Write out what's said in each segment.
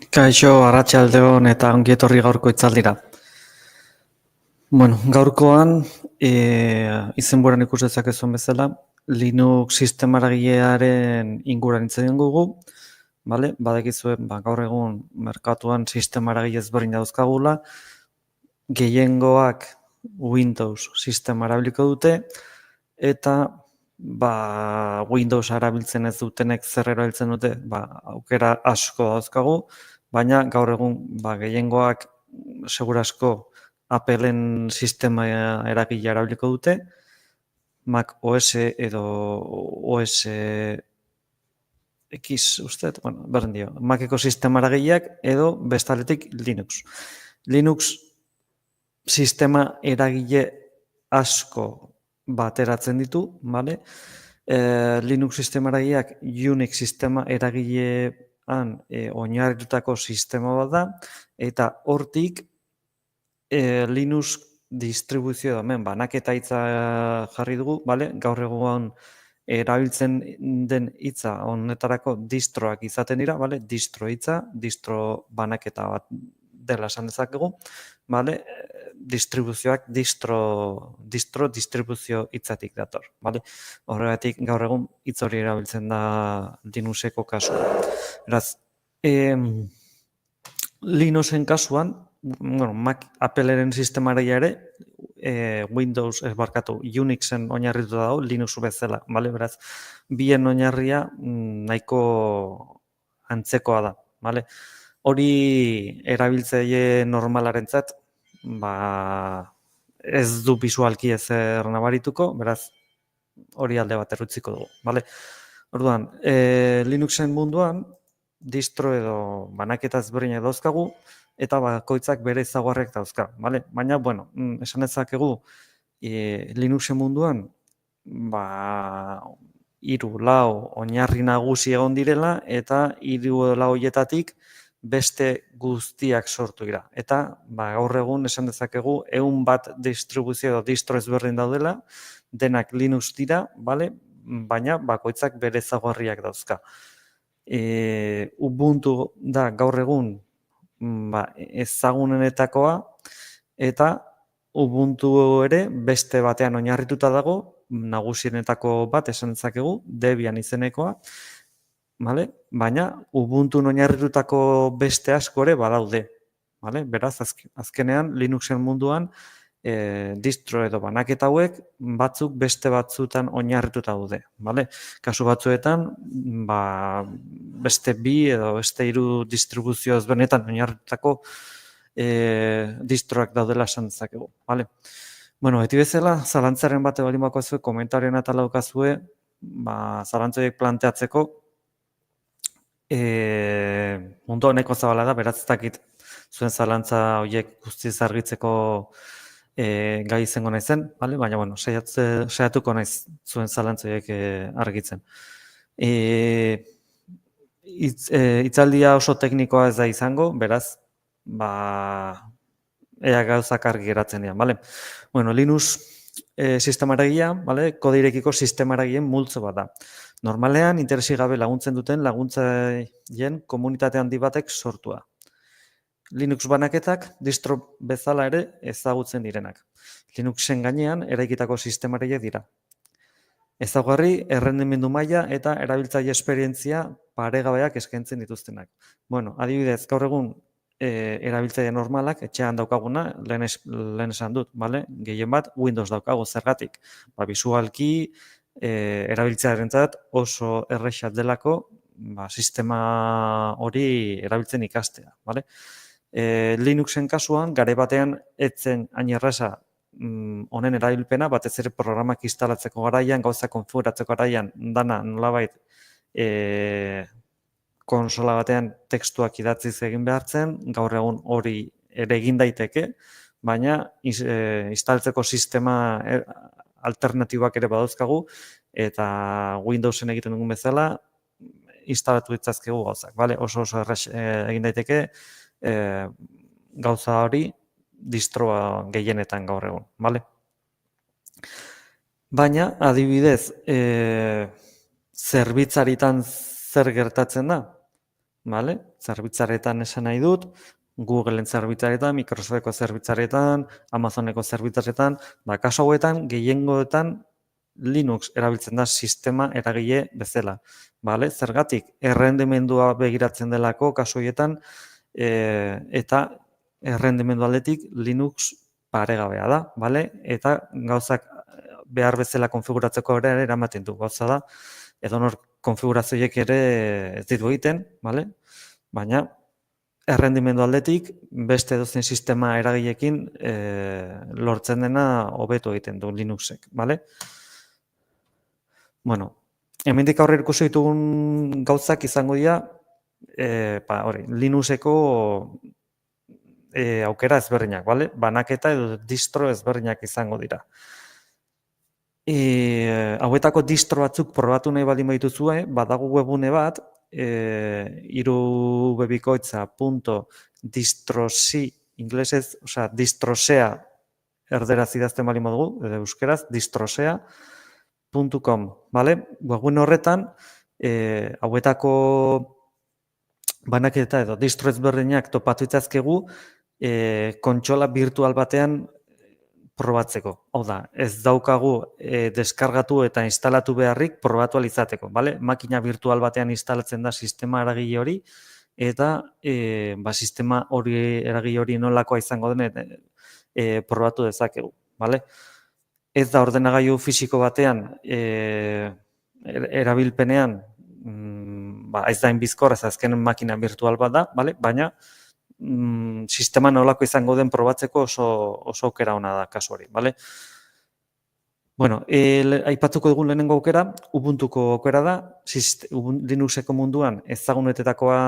Kaixo, arratsaldeon eta ongi etorri gaurko hitzaldira. Gaurkoan, izenburuan ikus dezakezuen bezala, Linux sistemaragilearen inguruan hitz egin dugu, bale? Badakizue, gaur egun merkatuan sistemaragile ezberdin dauzkagula, gehiengoak Windows sistema erabiliko dute, eta Windows erabiltzen ez dutenek zer erabiltzen dute, aukera asko dauzkagu, baina gaur egun gehiengoak segurasko Appleen sistema eragilea erabiliko dute, Mac OS edo OS X, usted, berdin dio, Maceko sistema eragileak edo bestaletik Linux. Linux sistema eragile asko bateratzen ditu, bale? Linux sistema eragileak Unix sistema eragilean oinarritutako sistema bat da, eta hortik Linux distribuzio hemen banaketa hitza jarri dugu, bale? Gaur egun erabiltzen den hitza honetarako distroak izaten dira, bale? Distro hitza, distro banaketa bat dela esan dezakegu, bale? Distribuzioak distribuzio hitzatik dator, bale? Horregatik gaur egun hitz hori erabiltzen da Linuxeko kasuan. Beraz, Linuxen kasuan, Mac Appleren sistemaraia ere, Unixen oinarritu dago, Linux bezala, bale? Beraz, bien oinarria nahiko antzekoa da, bale? Hori erabiltzaile normalarentzat, ez du bisualki ezer nabarituko, beraz, hori alde bat utziko dugu, bale? Orduan, Linuxen munduan, distro edo banaketa ezberdinak dauzkagu, eta bakoitzak bere ezaugarriak dauzka, bale? Baina, esan dezakegu Linuxen munduan, 3-4 oinarri nagusi egon direla, eta 3-4 horietatik beste guztiak sortu dira. Eta, gaur egun esan dezakegu 100 distribuzio edo distro ezberdin daudela, denak Linux dira, bale? Baina bakoitzak bere ezaugarriak dauzka. Ubuntu da gaur egun ezagunenetakoa, eta Ubuntu ere beste batean oinarrituta dago, nagusienetako bat esan dezakegu, Debian izenekoa, bale? Baina Ubuntu oinarritutako beste asko ere badaude, bale? Beraz, azkenean Linuxen munduan distro edo banaketa hauek batzuk beste batzutan oinarrituta daude, bale? Kasu batzuetan, beste 2 edo beste 3 distribuzio ezberdinetan oinarritutako distroak daudela esan dezakegu, bale? Beti bezala, zalantzaren bate baldin bakoazue, komentarioen atala daukazue, zalantza horiek planteatzeko, mundu honeko zabala da, beraz ez dakit zuen zalantza horiek guztiz argitzeko gai izango naizen, bale? Baina, saiatuko naiz zuen zalantza horiek argitzen. Hitzaldia oso teknikoa ez da izango, beraz, ea gauzak argi geratzen dira, bale? Linux sistemaragia, bale? Kode irekiko sistemaragileen multzo bat da. Normalean, interesi gabe laguntzen duten laguntzaien komunitate handi batek sortua. Linux banaketak distro bezala ere ezagutzen direnak. Linuxen gainean eraikitako sistemaragileak dira. Ezaugarri, errendimendu maila eta erabiltzaile esperientzia paregabeak eskaintzen dituztenak. Adibidez, gaur egun erabiltzaile normalak, etxean daukaguna, lehen esan dut, bale? Gehien bat, Windows daukagu zergatik. Bisualki, erabiltzailearentzat oso erresa delako, sistema hori erabiltzen ikastea, bale? Linuxen kasuan, gare batean etzen hain erraza honen erabilpena, batez ere programak instalatzeko garaian, gauza konfiguratzeko garaian, dana nolabait konsola batean testuak idatziz egin behartzen, gaur egun hori ere egin daiteke, baina instaltzeko sistema alternatibak ere badauzkagu, eta Windowsen egiten dugun bezala, instalatu ditzazkegu gauzak, bale? Oso erraz egin daiteke, gauza hori distroa gehienetan gaur egun, bale? Baina, adibidez, zerbitzaritan zer gertatzen da? vale? Zerbitzaretan esan nahi dut, Googleen zerbitzaretan, Microsofteko zerbitzaretan, Amazoneko zerbitzaretan, kasu hauetan gehiengoetan Linux erabiltzen da sistema eragile bezala, vale? Zergatik errendimendua begiratzen delako kasu horietan eta errendimendu aldetik Linux paregabea da, vale? Eta gauzak behar bezala konfiguratzeko ere eramaten du. Gauza da, edonor konfigurazioiek ere ez ditu egiten, vale? Baina errendimendu aldetik beste edozein sistema eragileekin lortzen dena hobeto egiten du Linuxek, vale? Bueno, hemendik aurrera ikusi ditugun gauzak izango dira Linuxeko aukera ezberdinak, vale? Banaketa edo distro ezberdinak izango dira. Hauetako distro batzuk probatu nahi baldin badituzue, badago webgune bat, irubebikoitza.distrosi inglesez, osea, distrosea erderaz idazten baldin badugu, edo euskeraz, distrosea.com, vale? Webgune horretan, hauetako banaketa edo distro ezberdinak topatu itzazkegu kontsola virtual batean probatzeko. Hau da, ez daukagu deskargatu eta instalatu beharrik probatu izateko, vale? Makina virtual batean instalatzen da sistema eragile hori eta sistema hori eragile hori nolakoa izango den probatu dezakegu, vale? Ez da ordenagailu fisiko batean erabilpenean ez da inbizkor, ez azken makina virtual bat da, vale? Baina sistema nolako izango den probatzeko oso aukera ona da kasu hori, bale? Bueno, aipatuko dugun lehenengo aukera, Ubuntuko aukera da, Linuxeko munduan ezagunetetakoa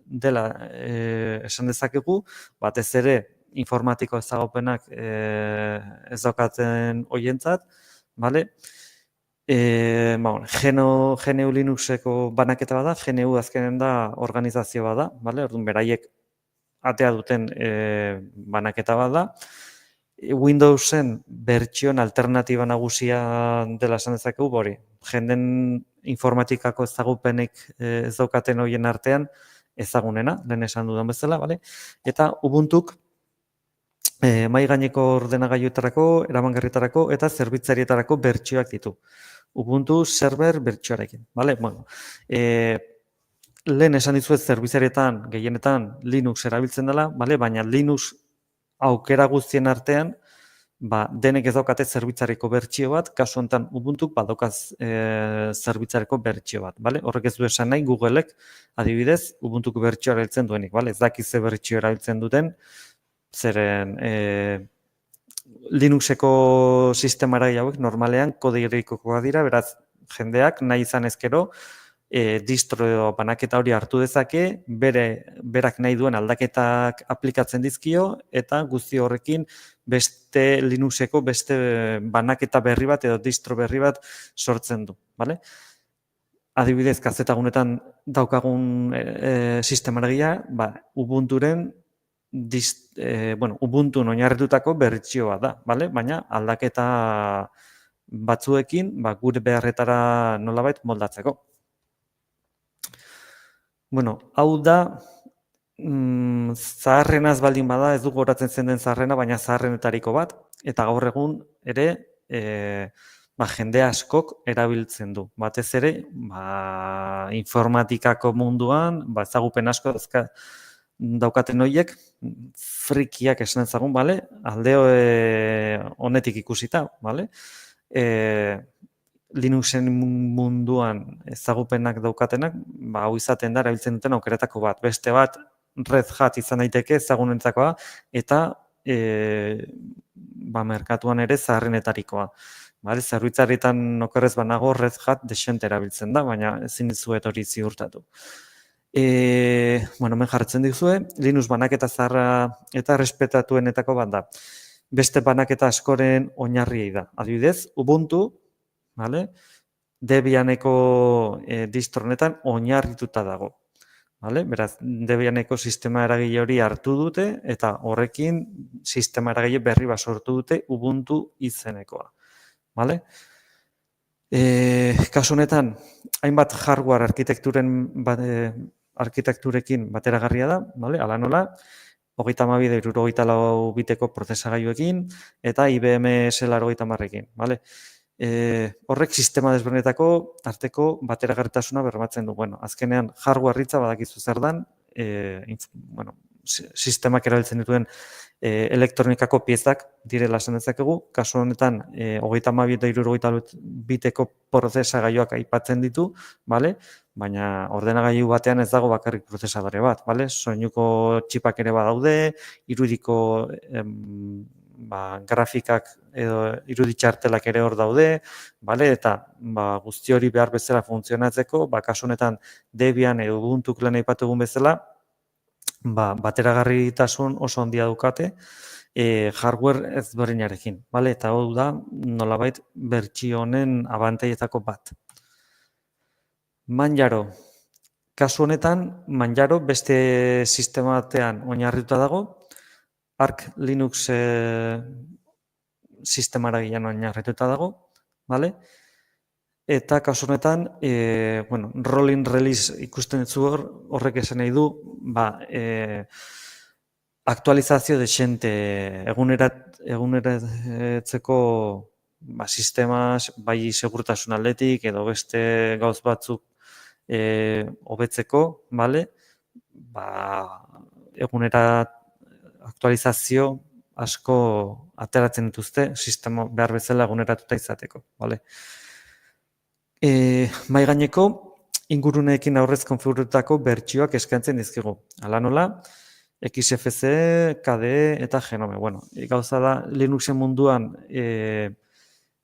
dela esan dezakegu, batez ere informatiko ezagupenak ez daukaten hoientzat, bale? GNU Linuxeko banaketa bada, GNU azkenen da organizazio bada, bale? Orduan beraiek atea duten banaketa bada. Windowsen bertsioen alternatiba nagusia dela esan dezakegu, hori, jenden informatikako ezagupenek ez daukaten horien artean ezagunena, lehen esan dudan bezala, bale? Eta Ubuntuk mahai gaineko ordenagailuetarako, eramangarrietarako eta zerbitzarietarako bertsioak ditu. Ubuntu server bertsioarekin, bale? Bueno, lehen esan dizuet zerbitzarietan, gehienetan Linux erabiltzen dela, bale? Baina Linux aukera guztien artean, denek ez daukate zerbitzareko bertsio bat, kasu honetan Ubuntuk badaukaz zerbitzareko bertsio bat, bale? Horrek ez du esan nahi Googleek adibidez Ubuntuko bertsioa erabiltzen duenik, bale? Ez dakiz ze bertsio erabiltzen duten, zeren Linuxeko sistema eragile hauek normalean kode hierarkikoak dira, beraz jendeak nahi izan ezkero distro edo banaketa hori hartu dezake, berak nahi duen aldaketak aplikatzen dizkio eta guzti horrekin beste Linuxeko beste banaketa berri bat edo distro berri bat sortzen du, bale? Adibidez, kazetagunetan daukagun sistema eragilea, Ubunturen Ubuntun oinarritutako bertsio bat da, bale? Baina aldaketa batzuekin gure beharretara nolabait moldatzeko. Bueno, hau da zaharrenaz baldin bada, ez dugu horatzen zen den zaharrena, baina zaharrenetariko bat, eta gaur egun ere jende askok erabiltzen du. Batez ere, informatikako munduan, ezagupen asko daukaten horiek, frikiak esan ezagun, bale? Alde honetik ikusita, bale? Linuxen munduan ezagupenak daukatenak, hau izaten da, erabiltzen duten aukeretako bat. Beste bat, Red Hat izan daiteke ezagunentzakoa, eta merkatuan ere zaharrenetarikoa. Zerbitzarietan okerrez banago Red Hat desente erabiltzen da, baina ezin dizuet hori ziurtatu. Hemen jartzen dizue, Linux banaketa zaharra eta respetatuenetako bat da. Beste banaketa askoren oinarriei da. Adibidez, Ubuntu, Debianeko distronetan oinarrituta dago. Beraz, Debianeko sistema eragile hori hartu dute eta horrekin sistema eragile berri bat sortu dute Ubuntu izenekoa. Kasu honetan, hainbat hardware arkitekturen arkitekturekin bateragarria da, vale? Hala nola, 32 biteko prozesagailuekin eta IBM S80ekin, vale? Horrek sistema desberdinetako arteko bateragarritasuna bermatzen du. Bueno, azkenean hardware hitza badakizu zer dan, sistemak erabiltzen dituen elektronikako piezak direla esan dezakegu. Kasu honetan 32 eta 64 biteko prozesagailuak aipatzen ditu, vale? Baina ordenagailu batean ez dago bakarrik prozesadore bat, vale? Soinuko txipak ere badaude, irudiko grafikak edo iruditxartelak ere hor daude, vale? Eta guzti hori behar bezala funtzionatzeko, kasu honetan Debian edo Ubuntuk lehen aipatu egun bezala, bateragarritasun oso handia dukate hardware ezberdinarekin, vale? Eta hau da nolabait bertsio honen abantailetako bat. Manjaro. Kasu honetan, Manjaro beste sistema batean oinarrituta dago, Arch Linux sistemaragian oinarrituta dago, vale? Eta kasu honetan, rolling release ikusten dutzu horrek esan nahi du, aktualizazio desente eguneratzeko sistema bai segurtasun aldetik edo beste gauz batzuk hobetzeko, vale? Egunera aktualizazio asko ateratzen dituzte sistema behar bezala eguneratuta izateko, vale? Mahai gaineko inguruneekin aurrez konfiguratutako bertsioak eskaintzen dizkigu. Hala nola, XFCE, KDE eta Genome. Bueno, gauza da Linuxen munduan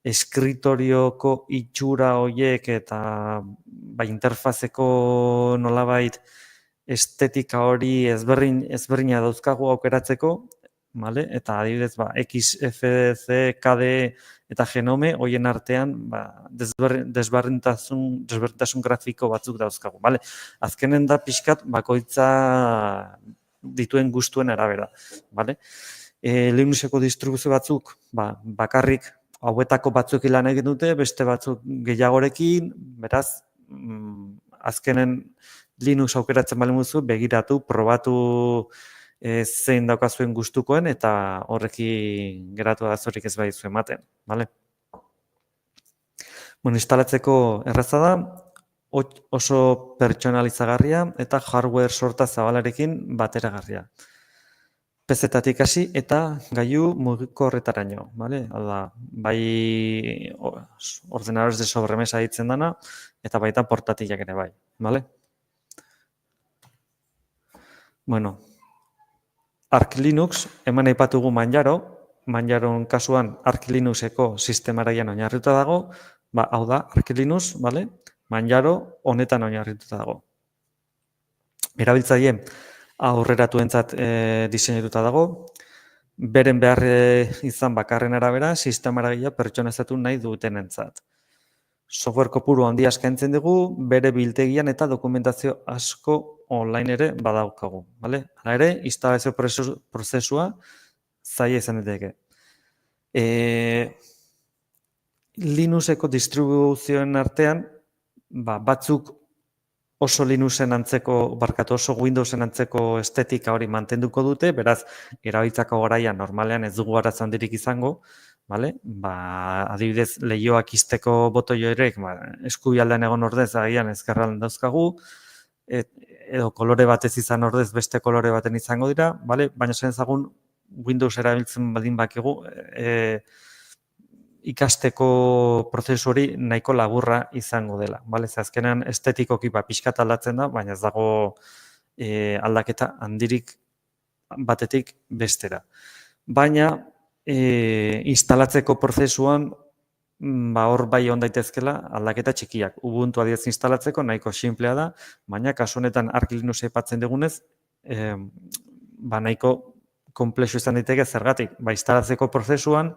eskritorioko itxura horiek eta interfazeko nolabait estetika hori ezberdina dauzkagu aukeratzeko, vale? Eta adibidez, XFCE, KDE eta Genome horien artean desberdintasun grafiko batzuk dauzkagu, vale? Azkenen da pixkat bakoitza dituen gustuen arabera, vale? Linuxeko distribuzio batzuk bakarrik hauetako batzuk lan egin dute, beste batzuk gehiagorekin, beraz, azkenen Linux aukeratzen bali muzu, begiratu, probatu zein daukazuen gustukoen eta horrekin geratu arazorik ez badizu ematen, vale? Bueno, instalatzeko erraza da, oso pertsonalizagarria eta hardware sorta zabalarekin bateragarria. PC-tatik hasi eta gailu mugikorretaraino, vale? Hau da, bai ordenadores de sobremesa ditzen dana eta baita portatilak ere bai, vale? Bueno, Arch Linux, hemen aipatugu Manjaro, Manjaron kasuan Arch Linuxeko sistemaragian oinarrituta dago, hau da, Arch Linux, vale? Manjaro honetan oinarrituta dago. Erabiltzaile aurreratuentzat diseinatuta dago, beren behar izan bakarren arabera sistemaragia pertsonalizatu nahi dutenentzat. Software kopuru handia eskaintzen dugu, bere biltegian eta dokumentazio asko online ere badaukagu, vale? Hala ere, instalazio prozesua zaila izan daiteke. Linuxeko distribuzioen artean, batzuk oso Linuxen antzeko, oso Windowsen antzeko estetika hori mantenduko dute, beraz, erabiltzako garaian normalean ez dugu arazo handirik izango, vale? Adibidez, leihoak ixteko botoi horiek eskubialdean egon ordez, agian ezkerraldean dauzkagu, edo kolore batez izan ordez beste kolore baten izango dira, vale? Baina esan ezagun Windows erabiltzen badin bakigu, ikasteko prozesu hori nahiko laburra izango dela, vale? Azkenean estetikoki pixkat aldatzen da, baina ez dago aldaketa handirik batetik bestera. Baina instalatzeko prozesuan hor bai on daitezkela aldaketa txikiak. Ubuntu adibidez instalatzeko nahiko sinplea da, baina kasu honetan Arch Linux aipatzen dugunez, nahiko konplexu izan daiteke zergatik. Instalatzeko prozesuan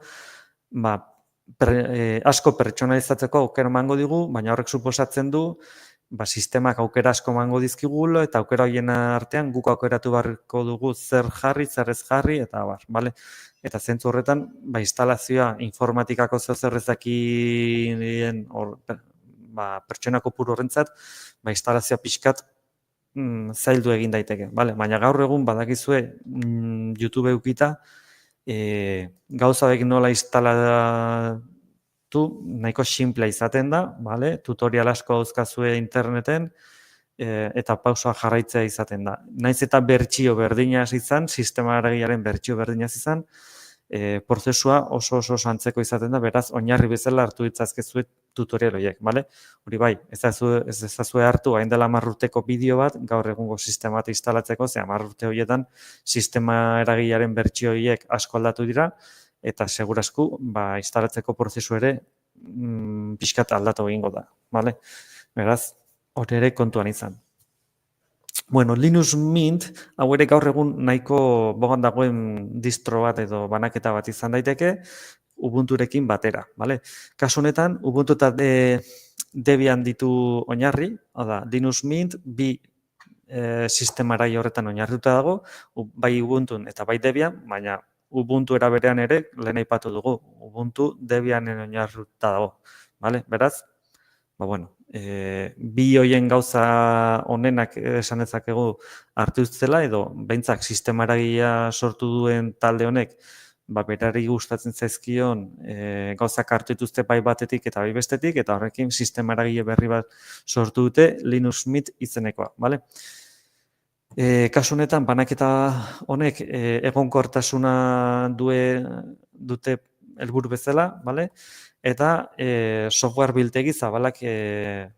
asko pertsonalizatzeko aukera emango digu, baina horrek suposatzen du sistemak aukera asko emango dizkigulo eta aukera horien artean guk aukeratu beharko dugu zer jarri, zer ez jarri eta abar, bale? Eta zentzu horretan, instalazioa informatikako zer ezakien pertsona kopuru horrentzat, instalazioa pixkat zaildu egin daiteke, bale? Baina gaur egun badakizue YouTube eukita gauza hauek nola instalatu nahiko simplea izaten da, bale? Tutorial asko dauzkazue interneten eta pausoa jarraitzea izaten da. Naiz eta bertsio berdina izan, sistema aragiaren bertsio berdina izan, prozesua oso antzeko izaten da, beraz, oinarri bezala hartu ditzazkezue tutorial horiek, bale? Hori bai, ez ezazue hartu hain dela 10 urteko bideo bat, gaur egungo sistema bat instalatzeko, ze 10 urte horietan sistema eragilearen bertsio horiek asko aldatu dira, eta segurazku, instalatzeko prozesu ere pixkat aldatu egingo da, bale? Beraz, hori ere kontuan izan. Bueno, Linux Mint, hau ere gaur egun nahiko bogan dagoen distro bat edo banaketa bat izan daiteke, Ubunturekin batera, bale? Kasu honetan, Ubuntu eta Debian ditu oinarri, hau da, Linux Mint, bi sistemarai horretan oinarrituta dago, bai Ubuntun eta bai Debian, baina Ubuntu era berean ere, lehen aipatu dugu, Ubuntu Debianen oinarrituta dago, bale? Beraz, bueno, bi hoien gauza honenak esan dezakegu hartu zela edo behintzak sistema eragia sortu duen talde honek berari gustatzen zaizkion gauzak hartu dituzte bai batetik eta bai bestetik eta horrekin sistema eragile berri bat sortu dute Linux Mint izenekoa, bale? Kasu honetan banaketa honek egonkortasuna dute helburu bezala, bale? Eta software biltegi zabalak ere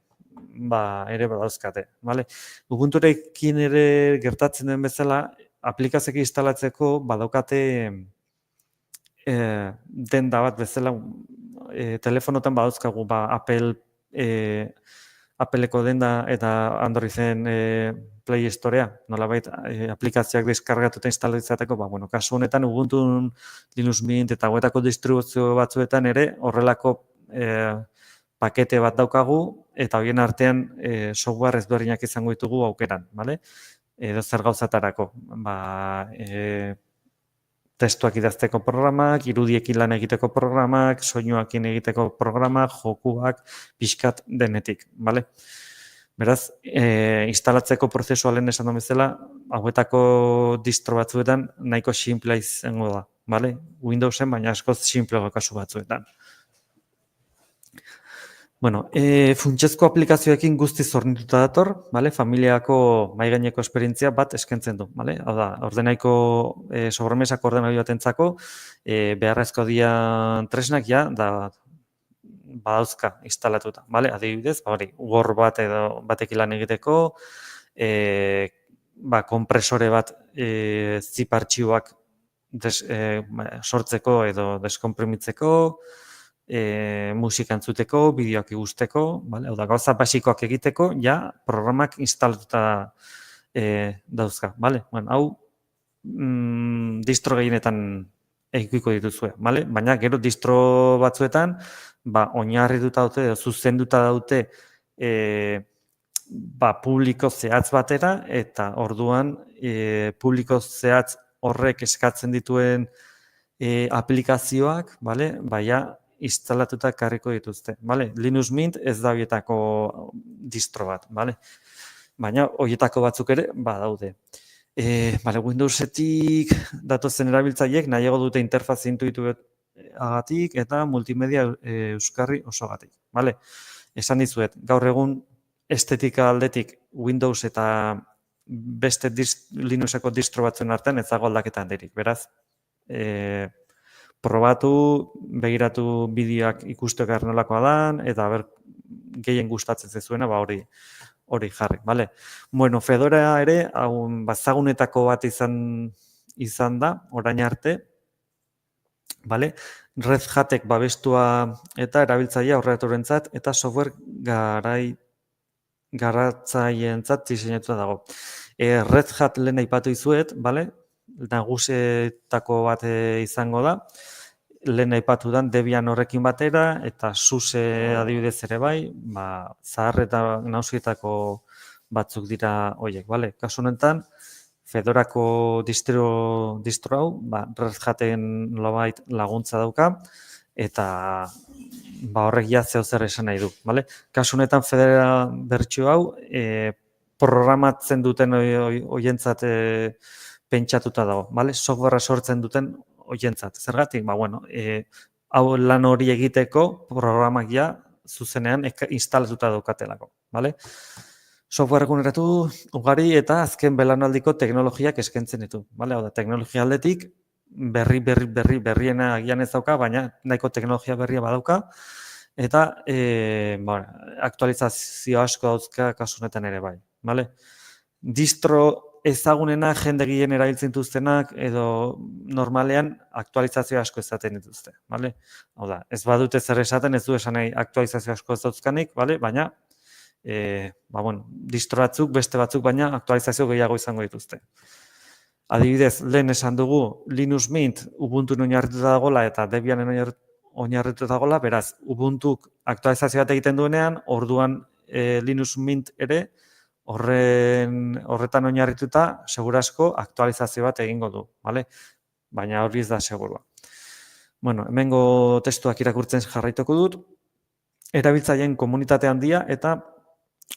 badauzkate, bale? Ubunturekin ere gertatzen den bezala, aplikazioak instalatzeko badaukate denda bat bezala, telefonotan badauzkagu Appleko denda eta Androiden Play Storea, nolabait aplikazioak deskargatuta instalatzeko, bueno, kasu honetan Ubuntu, Linux Mint eta hauetako distribuzio batzuetan ere horrelako pakete bat daukagu eta horien artean software ezberdinak izango ditugu aukeran, bale? Edo zer gauzatarako, testuak idazteko programak, irudiekin lan egiteko programak, soinuakin egiteko programak, jokuak, pixkat denetik, bale? Beraz, instalatzeko prozesua lehen esan duen bezala, hauetako distro batzuetan nahiko simplea izango da, bale? Windowsen, baina askoz simplego kasu batzuetan. Bueno, funtsezko aplikazioekin guztiz hornituta dator, bale? Familiako maigaineko esperientzia bat eskentzen du, bale? Hau da, ordenaiko sobremesak ordenagailu batentzako beharrezko dian tresnak ja da badauzka instalatuta, bale? Adibidez, Word bat edo batekin lan egiteko, konpresore bat zip artxiboak sortzeko edo deskonprimitzeko, musika entzuteko, bideoak ikusteko, bale? Hau da, gauza basikoak egiteko, ja, programak instalatuta dauzka, bale? Bueno, hau distro gehienetan edukiko dituzue, bale? Baina gero distro batzuetan, oinarrituta dute, edo zuzenduta daute publiko zehatz batera, eta orduan publiko zehatz horrek eskatzen dituen aplikazioak, bale? Baina, instalatuta karriko dituzte, bale? Linux Mint ez da horietako distro bat, bale? Baina horietako batzuk ere badaude. Bale, Windowsetik datozen erabiltzaileek nahiago dute interfaz intuituagatik eta multimedia euskarri osogatik, bale? Esan dizuet, gaur egun estetika aldetik Windows eta beste Linuxeko distro batzuen artean ez dago aldaketa handirik, beraz, probatu, begiratu bideoak ikusteko nolakoa dan, eta gehien gustatzen zezuena, hori jarri, bale? Bueno, Fedora ere, bazagunetako bat izan da, orain arte, bale? Red Hatek babestua eta erabiltzailea aurreraturentzat eta software garatzaileentzat diseinatuta dago. Red Hat lehen aipatu dizuet, bale? Nagusietako bat izango da, lehen aipatudan Debian horrekin batera, eta SUSE adibidez ere bai, zahar eta nagusietako batzuk dira horiek, bale? Kasu honetan, Fedorako distro hau, Red Haten nolabait laguntza dauka, eta horrek ja zeo zer esan nahi du, bale? Kasu honetan Fedora bertsio hau, programatzen duten hoientzat pentsatuta dago, bale? Softwarea sortzen duten hoientzat. Zergatik? Ba, bueno, hau lan hori egiteko programak ja zuzenean instalatuta daukatelako, bale? Software eguneratu ugari eta azken belaunaldiko teknologiak eskaintzen ditu, bale? Hau da, teknologia aldetik berriena agian ez dauka, baina nahiko teknologia berria badauka, eta aktualizazio asko dauzka kasu honetan ere bai, bale? Distro ezagunena jende gehien erabiltzen dituztenak edo normalean aktualizazio asko esaten dituzte, bale? Hau da, ez badute zer esaten, ez du esan nahi aktualizazio asko ez dauzkanik, bale? Baina distro batzuk, beste batzuk, baina aktualizazio gehiago izango dituzte. Adibidez, lehen esan dugu Linux Mint Ubuntu oinarrituta dagoela eta Debianen oinarrituta dagoela, beraz, Ubuntuk aktualizazio bat egiten duenean, orduan Linux Mint ere horretan oinarrituta segurazko aktualizazio bat egingo du, bale? Baina hori ez da segurua. Bueno, hemengo testuak irakurtzen jarraituko dut. Erabiltzaileen komunitate handia eta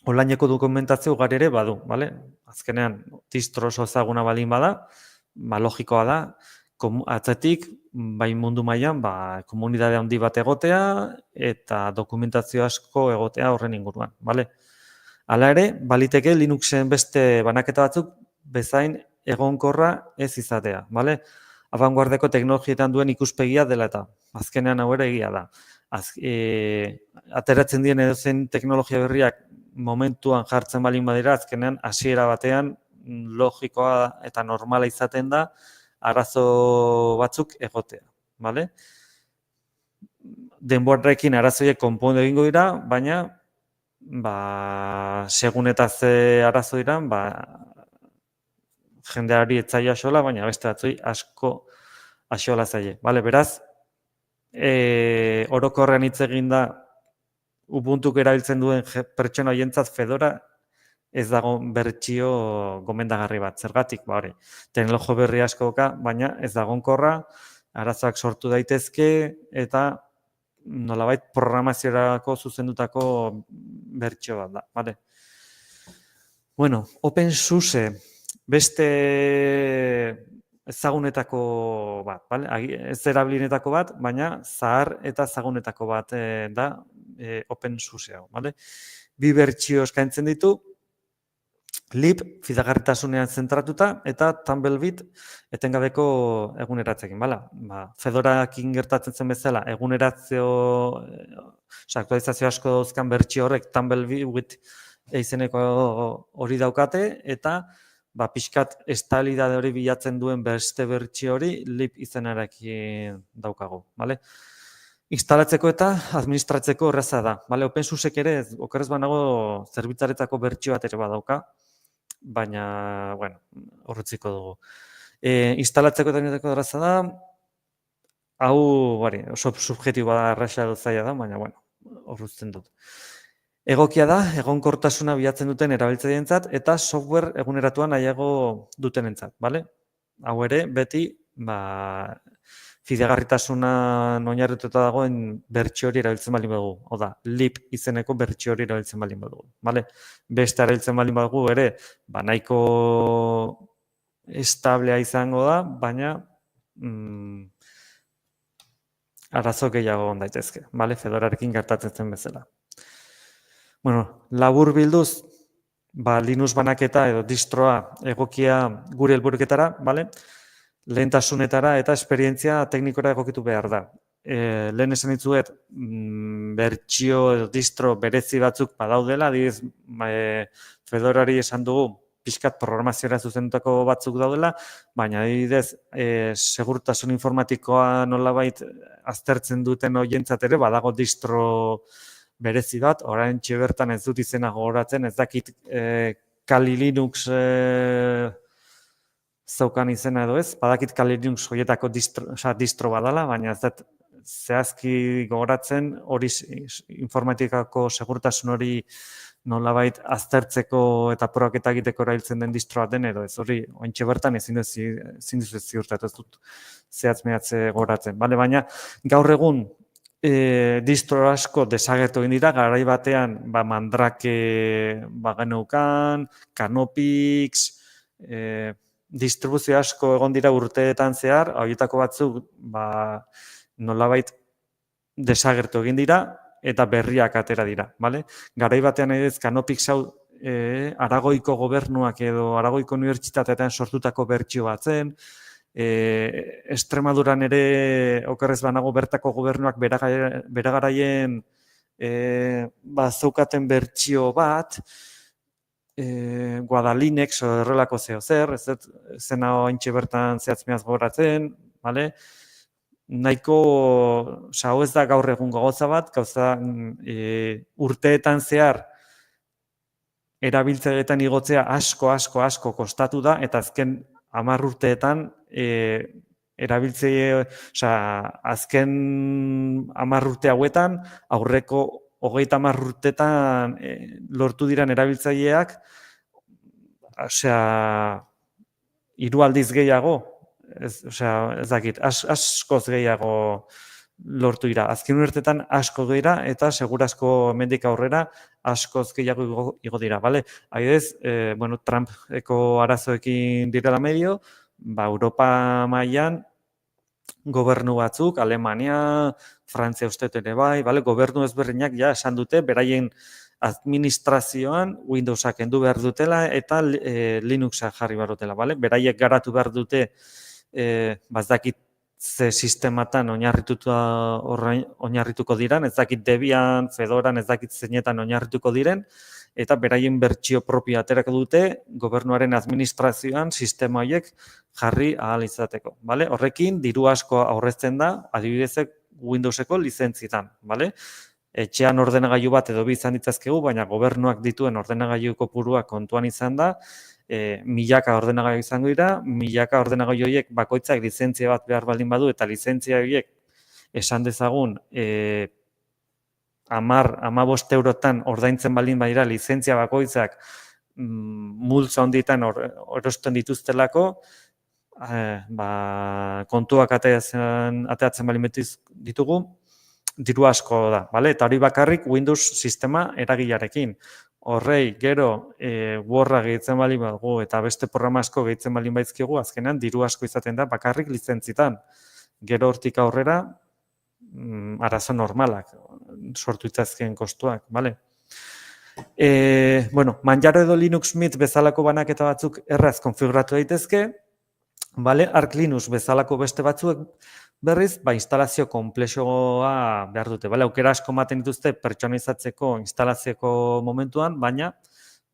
onlineko dokumentazio ugari ere badu, bale? Azkenean, distro oso ezaguna baldin bada, logikoa da, atzetik, bai mundu mailan, komunitate handi bat egotea eta dokumentazio asko egotea horren inguruan, bale? Hala ere, baliteke Linuxen beste banaketa batzuk bezain egonkorra ez izatea, bale? Abanguardeko teknologietan duen ikuspegia dela eta azkenean hau ere egia da. Ateratzen dien edozein teknologia berriak momentuan jartzen baldin badira, azkenean hasiera batean logikoa eta normala izaten da arazo batzuk egotea, bale? Denborarekin arazoiek konpondu egingo dira, baina segun eta ze arazo diran, jendeari etzaia xola, baina beste batzui asko axola zaie. Bale, beraz, orokorrean hitz egin da Ubuntuk erabiltzen duen pertsona horientzat Fedora ez dago bertsio gomendagarri bat. Zergatik, teknologio berri asko dauka, baina ez da egonkorra, arazoak sortu daitezke eta nolabait programaziorako zuzendutako bertsio bat da, bale? Bueno, OpenSUSE beste ezagunetako bat, bale? Ez erabilinetako bat, baina zahar eta ezagunetako bat da OpenSUSE hau, bale? Bi bertsio eskaintzen ditu, lib fidagarritasunean zentratuta eta Tumblebit etengabeko eguneratzekin, bala? Fedorakin gertatzen zen bezala, aktualizazio asko dauzkan bertsio horrek Tumblebit izeneko hori daukate eta pixkat estalidade hori bilatzen duen beste bertsio hori lib izenarekin daukagu, bale? Instalatzeko eta administratzeko erraza da, bale? OpenSUSEk ere, okerrez banago zerbitzaretako bertsio bat ere badauka, baina, bueno, horretziko dugu. Instalatzeko eta administratzeko erraza da, hau, oso subjektiboa da, erraza zaila da, baina, bueno, horretzen dut. Egokia da, egonkortasuna bilatzen duten erabiltzaileentzat eta software eguneratuan nahiago dutenentzat, bale? Hau ere, beti, fidagarritasuna oinarrituta dagoen bertsio hori erabiltzen baldin badugu. Oda, lib izeneko bertsio hori erabiltzen baldin badugu, bale? Beste erabiltzen baldin badugu ere, nahiko establea izango da, baina arazo gehiago egon daitezke, bale? Fedorarekin gertatzen zen bezala. Bueno, labur bilduz, Linux banaketa edo distroa egokia gure helburuketara, bale? Lehentasunetara eta esperientzia teknikora egokitu behar da. Lehen esan ditzuet, bertsio edo distro berezi batzuk badaudela, adibidez, Fedorari esan dugu, pixkat programaziora zuzendutako batzuk daudela, baina adibidez, segurtasun informatikoa nolabait aztertzen duten horientzat ere, badago distro berezi bat, oraintxe bertan ez dut izena gogoratzen, ez dakit Kali Linux zaukan izena edo ez, badakit Kali Linux horietako distro badala, baina ez dut zehazki gogoratzen hori informatikako segurtasun hori nolabait aztertzeko eta probaketa egiteko erabiltzen den distroa den edo ez, hori oraintxe bertan ezin duzu ziurtatu, ez dut zehaz mehatze gogoratzen. Baina gaur egun distro asko desagertu egin dira, garai batean Mandrake geneukan, Canopix, distribuzio asko egon dira urteetan zehar, horietako batzuk nolabait desagertu egin dira eta berriak atera dira, bale? Garai batean ez Canopix hau Aragoiko gobernuak edo Aragoiko unibertsitateetan sortutako bertsio bat zen, Extremaduran ere okerrez banago bertako gobernuak beragaraien zeukaten bertsio bat, Guadalinex o errelako zeo zer, ez zena ointxe bertan zehatzmeaz gogoratzen, bale? Nahiko, hau ez da gaur egungo gauza bat, gauza urteetan zehar erabiltzeetan igotzea asko kostatu da, eta azken 10 urteetan erabiltzaile, azken 10 urte hauetan, aurreko 30 urteetan lortu diran erabiltzaileak, 3 aldiz gehiago, ez dakit, askoz gehiago lortu dira. Azken urteetan asko dira eta segurazko hemendik aurrera askoz gehiago igo dira, bale? Adibidez, Trumpeko arazoekin direla medio, Europa mailan gobernu batzuk, Alemania, Frantzia uste ere bai, bale? Gobernu ezberdinak ja esan dute beraien administrazioan Windowsak kendu behar dutela eta Linuxa jarri behar dutela, bale? Beraiek garatu behar dute ez dakit ze sistematan oinarrituko diren, ez dakit Debian, Fedoran, ez dakit zeinetan oinarrituko diren, eta beraien bertsio propio aterako dute gobernuaren administrazioan sistema horiek jarri ahal izateko. Bale? Horrekin diru asko aurrezten da, adibidezek Windowseko lizentzietan. Bale? Etxean ordenagailu bat edo bi izan ditzazkegu, baina gobernuak dituen ordenagailu kopurua kontuan izan da, milaka ordenagailu izango dira, milaka ordenagailu horiek bakoitzak lizentzia bat behar baldin badu, eta lizentzia horiek esan dezagun 10-15 eurotan ordaintzen baldin badira lizentzia bakoitzak multzo handietan erosten dituztelako, kontuak ateatzen baldin ditugu, diru asko da, bale? Eta hori bakarrik Windows sistema eragilearekin. Horrei, gero, Word-a gehitzen baldin badugu eta beste programa asko gehitzen baldin baizkigu, azkenan diru asko izaten da bakarrik lizentzitan. Gero hortik aurrera, arazo normalak, sortu itzazkeen kostuak, bale? Manjaro edo Linux Mint bezalako banaketa batzuk erraz konfiguratu daitezke, bale? Arch Linux bezalako beste batzuek berriz, instalazio konplexoa behar dute. Aukera asko ematen dituzte pertsonalizatzeko instalazioko momentuan, baina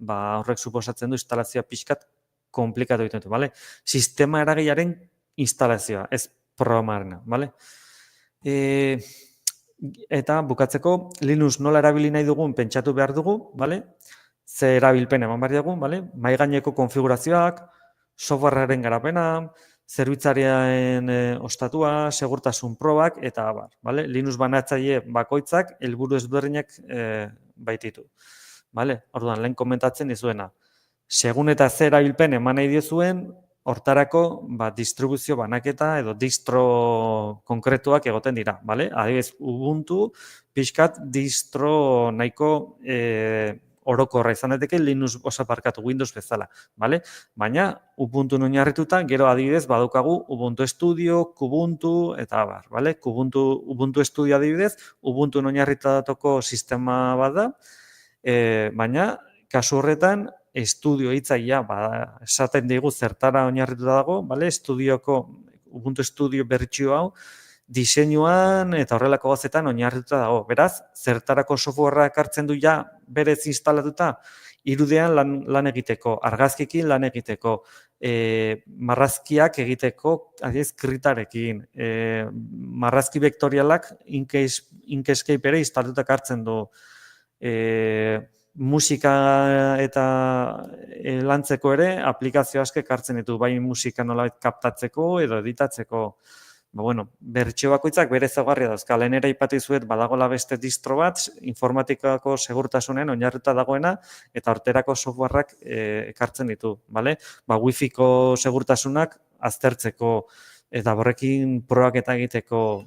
horrek suposatzen du instalazioa pixkat komplikatu egiten dute. Sistema eragilearen instalazioa, ez programarena. Eta bukatzeko, Linux nola erabili nahi dugun pentsatu behar dugu, ze erabilpen eman behar dugu, mahai gaineko konfigurazioak, softwarearen garapena, zerbitzariaren ostatua, segurtasun probak, eta abar. Linux banatzaile bakoitzak helburu ezberdinak baititu. Orduan, lehen komentatzen dizuena. Segun eta zer erabilpen eman nahi diezuen, hortarako distribuzio banaketa edo distro konkretuak egoten dira. Adibidez, Ubuntu, pixkat distro nahiko orokorra izan daiteke Linux osaparkatu Windows bezala, baina Ubuntu oinarrituta gero adibidez badaukagu Ubuntu Studio, Kubuntu eta abar, Ubuntu Studio adibidez, Ubuntu oinarritutako sistema bat da, baina kasu horretan Studio hitzaia esaten digu zertara oinarrituta dago, Ubuntu Studio bertsio hau diseinuan eta horrelako gauzetan oinarrituta dago. Beraz, zertarako softwarea ekartzen du ja berez instalatuta, irudean lan egiteko, argazkikin lan egiteko, marrazkiak egiteko, adibidez, kritarekin, marrazki vektorialak Inkscape ere instalatuta ekartzen du, musika eta lantzeko ere aplikazio asko ekartzen ditu, bai musika nolabait kaptatzeko edo editatzeko. Bertsio bakoitzak bere ezaugarria dauzka. Lehen ere aipatu dizuet badagoela beste distro bat, informatikako segurtasunen oinarrituta dagoena eta horterako softwareak ekartzen ditu. Wi-Fiko segurtasunak aztertzeko eta horrekin probak eta egiteko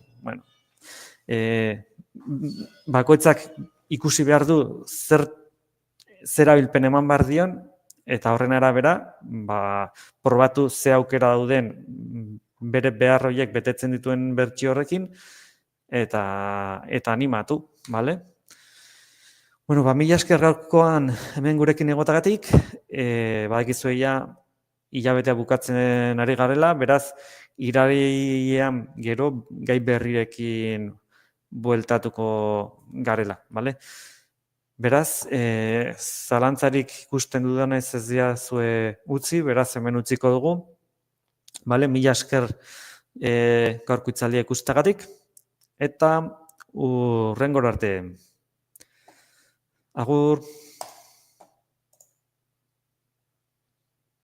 bakoitzak ikusi behar du zer erabilpen eman behar dion, eta horren arabera, probatu ze aukera dauden bere behar horiek betetzen dituen bertsio horrekin, eta animatu, bale? Bueno, mila esker gaurkoan hemen gurekin egotagatik, badakizue ja hilabetea bukatzen ari garela, beraz, irailean gero gai berrirekin bueltatuko garela, bale? Beraz, zalantzarik ikusten dudanez ez diazue utzi, beraz hemen utziko dugu, bale? Mila esker gaurko hitzaldia ikustagatik, eta hurrengora arte. Agur.